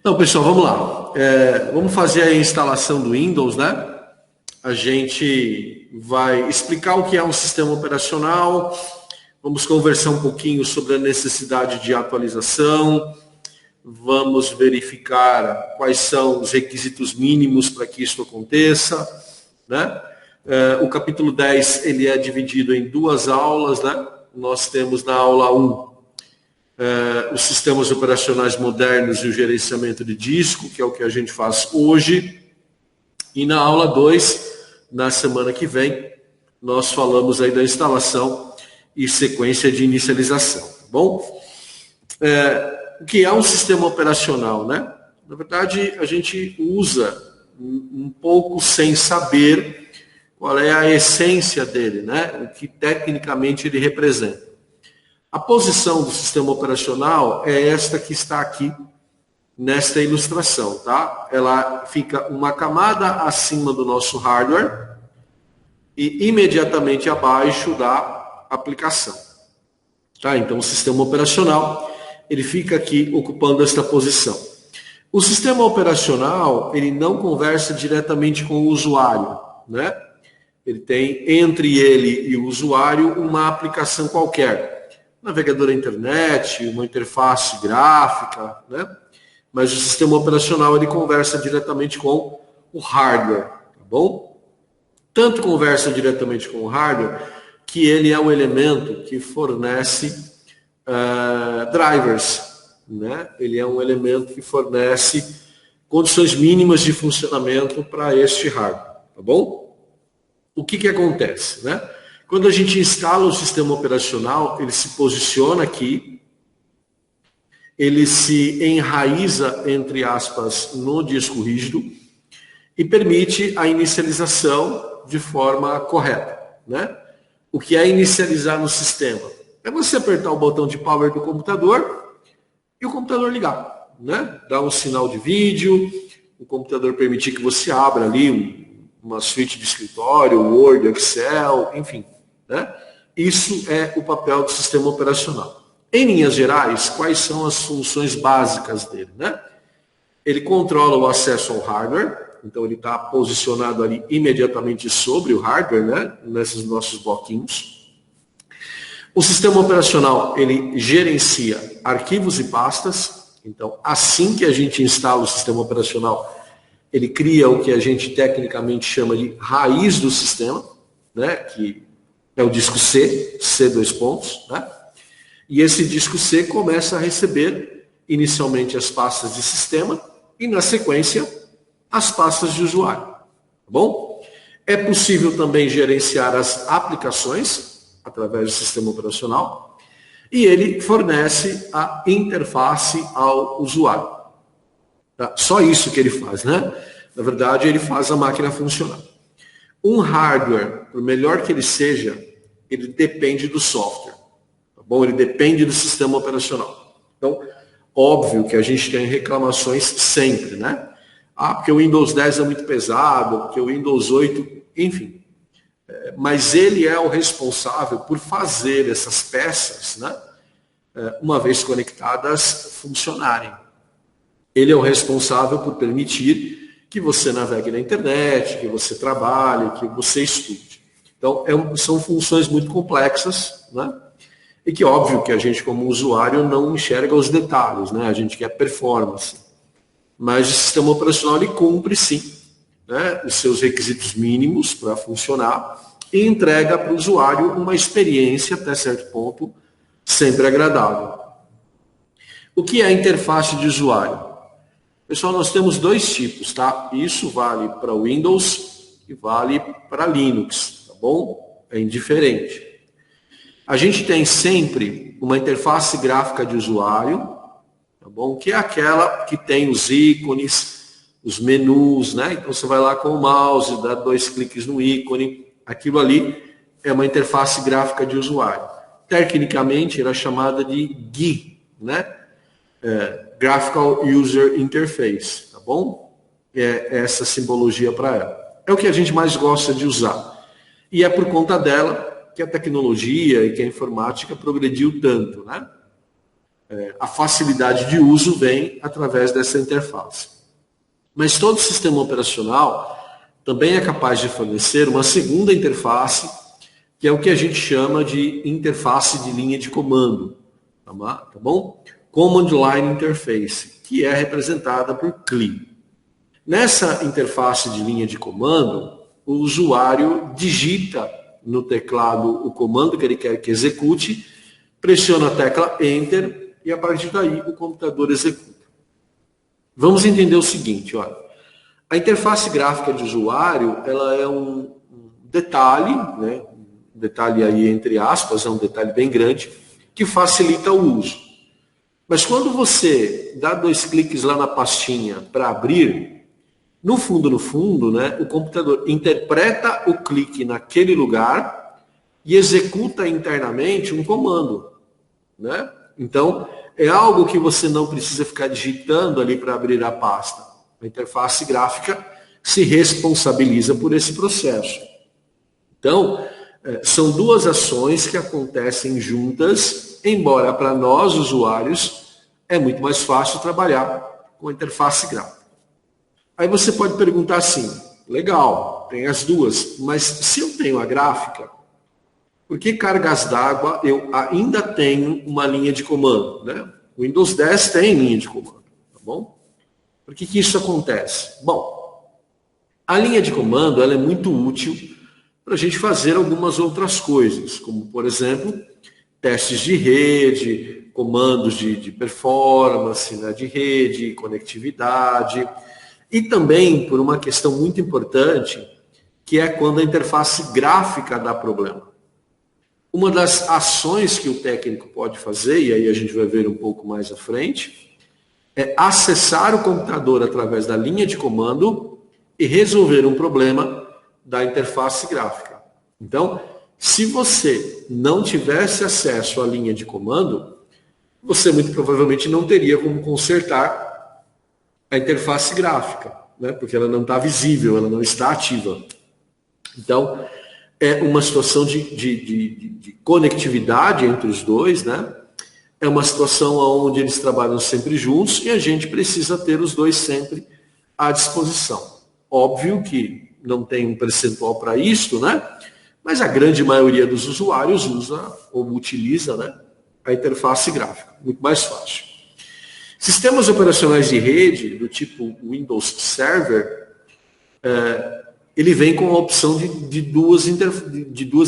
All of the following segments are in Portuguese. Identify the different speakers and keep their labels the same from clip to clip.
Speaker 1: Então, pessoal, vamos lá. Vamos fazer a instalação do Windows, né? A gente vai explicar o que é um sistema operacional, vamos conversar um pouquinho sobre a necessidade de atualização, vamos verificar quais são os requisitos mínimos para que isso aconteça, né? O capítulo 10 ele é dividido em duas aulas, né? Nós temos na aula 1 os sistemas operacionais modernos e o gerenciamento de disco, que é o que a gente faz hoje. E na aula 2, na semana que vem, nós falamos aí da instalação e sequência de inicialização, tá bom? O que é um sistema operacional, né? Na verdade, a gente usa um pouco sem saber qual é a essência dele, né? O que tecnicamente ele representa. A posição do sistema operacional é esta que está aqui nesta ilustração, tá? Ela fica uma camada acima do nosso hardware e imediatamente abaixo da aplicação. Tá? Então, o sistema operacional, ele fica aqui ocupando esta posição. O sistema operacional, ele não conversa diretamente com o usuário, né? Ele tem entre ele e o usuário uma aplicação qualquer. Navegador da internet, uma interface gráfica, né? Mas o sistema operacional ele conversa diretamente com o hardware, tá bom? Tanto conversa diretamente com o hardware que ele é o elemento que fornece drivers, né? Ele é um elemento que fornece condições mínimas de funcionamento para este hardware, tá bom? O que acontece, né? Quando a gente instala o sistema operacional, ele se posiciona aqui, ele se enraiza, entre aspas, no disco rígido e permite a inicialização de forma correta, né? O que é inicializar no sistema? É você apertar o botão de power do computador e o computador ligar, né? Dar um sinal de vídeo, o computador permitir que você abra ali uma suíte de escritório, Word, Excel, enfim, né? Isso é o papel do sistema operacional. Em linhas gerais, quais são as funções básicas dele, né? Ele controla o acesso ao hardware, então ele está posicionado ali imediatamente sobre o hardware, né? Nesses nossos bloquinhos. O sistema operacional, ele gerencia arquivos e pastas, então assim que a gente instala o sistema operacional, ele cria o que a gente tecnicamente chama de raiz do sistema, né? Que é o disco C, C2 né? E esse disco C começa a receber inicialmente as pastas de sistema e, na sequência, as pastas de usuário. Tá bom? É possível também gerenciar as aplicações através do sistema operacional e ele fornece a interface ao usuário. Tá? Só isso que ele faz, né? Na verdade, ele faz a máquina funcionar. Um hardware, por melhor que ele seja, ele depende do software. Tá bom? Ele depende do sistema operacional. Então, óbvio que a gente tem reclamações sempre, né? Porque o Windows 10 é muito pesado, porque o Windows 8, enfim. Mas ele é o responsável por fazer essas peças, né? Uma vez conectadas, funcionarem. Ele é o responsável por permitir que você navegue na internet, que você trabalhe, que você estude. Então, são funções muito complexas, né? E que, óbvio, que a gente, como usuário, não enxerga os detalhes, né? A gente quer performance. Mas o sistema operacional, ele cumpre, sim, né? Os seus requisitos mínimos para funcionar e entrega para o usuário uma experiência, até certo ponto, sempre agradável. O que é a interface de usuário? Pessoal, nós temos dois tipos, tá? Isso vale para Windows e vale para Linux, tá bom? É indiferente. A gente tem sempre uma interface gráfica de usuário, tá bom? Que é aquela que tem os ícones, os menus, né? Então você vai lá com o mouse, dá 2 cliques no ícone, aquilo ali é uma interface gráfica de usuário. Tecnicamente, ela é chamada de GUI, né? Graphical User Interface, tá bom? É essa simbologia para ela. É o que a gente mais gosta de usar. E é por conta dela que a tecnologia e que a informática progrediu tanto, né? A facilidade de uso vem através dessa interface. Mas todo sistema operacional também é capaz de fornecer uma segunda interface, que é o que a gente chama de interface de linha de comando, tá bom? Command Line Interface, que é representada por CLI. Nessa interface de linha de comando, o usuário digita no teclado o comando que ele quer que execute, pressiona a tecla Enter e a partir daí o computador executa. Vamos entender o seguinte, olha. A interface gráfica de usuário, ela é um detalhe, né? Um detalhe aí entre aspas, é um detalhe bem grande, que facilita o uso. Mas quando você dá 2 cliques lá na pastinha para abrir, no fundo, né, o computador interpreta o clique naquele lugar e executa internamente um comando, né? Então, é algo que você não precisa ficar digitando ali para abrir a pasta. A interface gráfica se responsabiliza por esse processo. Então, são 2 ações que acontecem juntas, embora para nós, usuários, é muito mais fácil trabalhar com a interface gráfica. Aí você pode perguntar assim, legal, tem as 2, mas se eu tenho a gráfica, por que cargas d'água eu ainda tenho uma linha de comando? Né? O Windows 10 tem linha de comando, tá bom? Por que isso acontece? Bom, a linha de comando ela é muito útil para a gente fazer algumas outras coisas, como, por exemplo, testes de rede, comandos de performance, né, de rede, conectividade, e também por uma questão muito importante, que é quando a interface gráfica dá problema. Uma das ações que o técnico pode fazer, e aí a gente vai ver um pouco mais à frente, é acessar o computador através da linha de comando e resolver um problema da interface gráfica. Então, se você não tivesse acesso à linha de comando, você muito provavelmente não teria como consertar a interface gráfica, né? Porque ela não está visível, ela não está ativa. Então, é uma situação de conectividade entre os dois, né? É uma situação onde eles trabalham sempre juntos e a gente precisa ter os dois sempre à disposição. Óbvio que não tem um percentual para isso, né? Mas a grande maioria dos usuários usa ou utiliza, né, a interface gráfica. Muito mais fácil. Sistemas operacionais de rede, do tipo Windows Server, ele vem com a opção de duas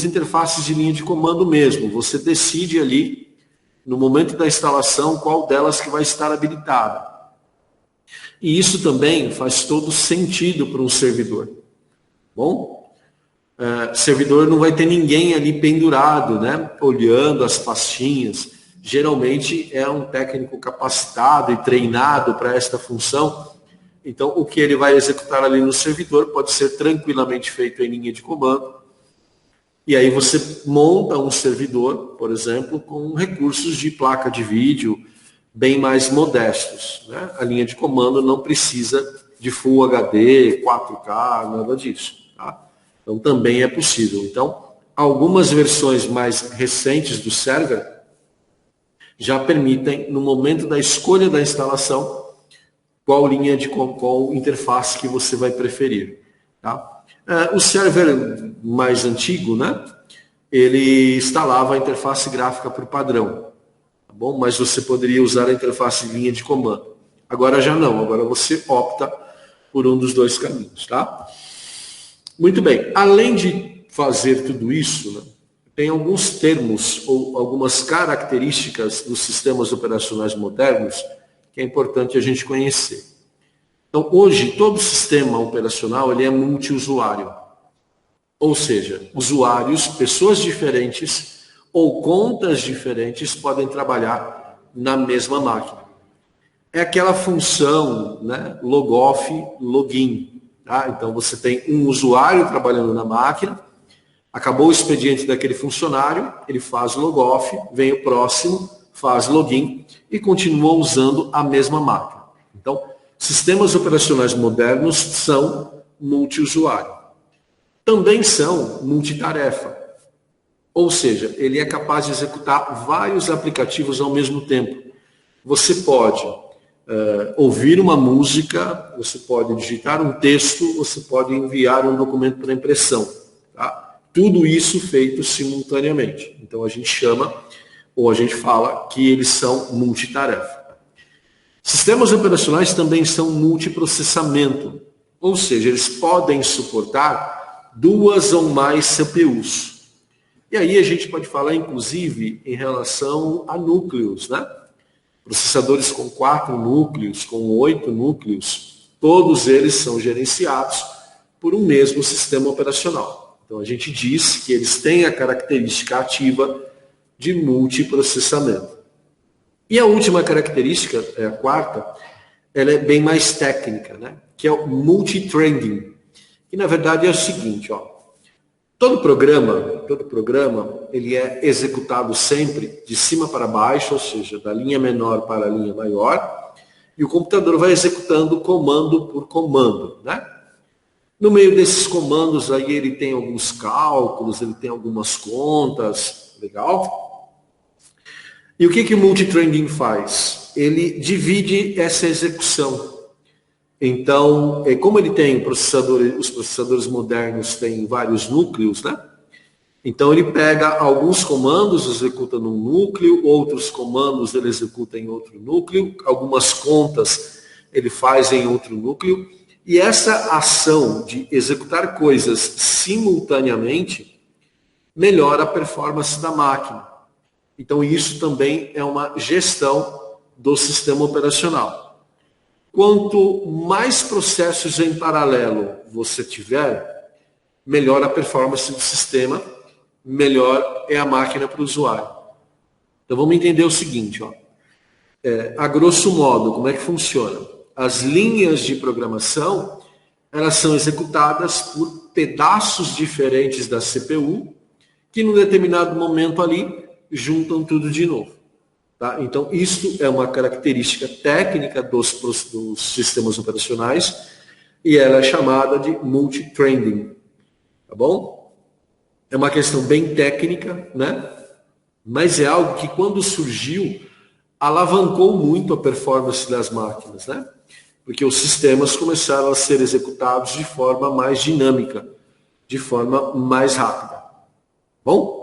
Speaker 1: interfaces de linha de comando mesmo. Você decide ali, no momento da instalação, qual delas que vai estar habilitada. E isso também faz todo sentido para um servidor. Bom, servidor não vai ter ninguém ali pendurado, né, olhando as pastinhas. Geralmente é um técnico capacitado e treinado para esta função. Então, o que ele vai executar ali no servidor pode ser tranquilamente feito em linha de comando. E aí você monta um servidor, por exemplo, com recursos de placa de vídeo bem mais modestos, né? A linha de comando não precisa de Full HD, 4K, nada disso. Tá? Então, também é possível. Então, algumas versões mais recentes do server já permitem, no momento da escolha da instalação, qual interface que você vai preferir. Tá? O server mais antigo, né, ele instalava a interface gráfica por padrão, tá bom? Mas você poderia usar a interface de linha de comando. Agora já não, agora você opta por um dos 2 caminhos. Tá? Muito bem, além de fazer tudo isso, né, tem alguns termos ou algumas características dos sistemas operacionais modernos que é importante a gente conhecer. Então, hoje, todo sistema operacional ele é multiusuário. Ou seja, usuários, pessoas diferentes ou contas diferentes podem trabalhar na mesma máquina. É aquela função, né, logoff, login. Tá? Então, você tem um usuário trabalhando na máquina, acabou o expediente daquele funcionário, ele faz o logoff, vem o próximo, faz login e continua usando a mesma máquina. Então, sistemas operacionais modernos são multiusuário. Também são multitarefa. Ou seja, ele é capaz de executar vários aplicativos ao mesmo tempo. você pode ouvir uma música, você pode digitar um texto, você pode enviar um documento para impressão. Tá? Tudo isso feito simultaneamente. Então a gente chama, ou a gente fala, que eles são multitarefa. Sistemas operacionais também são multiprocessamento, ou seja, eles podem suportar 2 ou mais CPUs. E aí a gente pode falar, inclusive, em relação a núcleos, né? Processadores com 4 núcleos, com 8 núcleos, todos eles são gerenciados por um mesmo sistema operacional. Então a gente diz que eles têm a característica ativa de multiprocessamento. E a última característica, a quarta, ela é bem mais técnica, né? Que é o multithreading. Que na verdade é o seguinte, ó. Todo programa, ele é executado sempre de cima para baixo, ou seja, da linha menor para a linha maior, e o computador vai executando comando por comando, né? No meio desses comandos aí ele tem alguns cálculos, ele tem algumas contas, legal? E o que o multithreading faz? Ele divide essa execução. Então, como ele tem os processadores modernos têm vários núcleos, né? Então ele pega alguns comandos, executa num núcleo, outros comandos ele executa em outro núcleo, algumas contas ele faz em outro núcleo, e essa ação de executar coisas simultaneamente melhora a performance da máquina. Então isso também é uma gestão do sistema operacional. Quanto mais processos em paralelo você tiver, melhor a performance do sistema, melhor é a máquina para o usuário. Então vamos entender o seguinte, ó. A grosso modo, como é que funciona? As linhas de programação, elas são executadas por pedaços diferentes da CPU, que num determinado momento ali juntam tudo de novo. Tá? Então, isso é uma característica técnica dos sistemas operacionais e ela é chamada de multithreading. Tá bom? É uma questão bem técnica, né? Mas é algo que, quando surgiu, alavancou muito a performance das máquinas, né? Porque os sistemas começaram a ser executados de forma mais dinâmica, de forma mais rápida. Bom?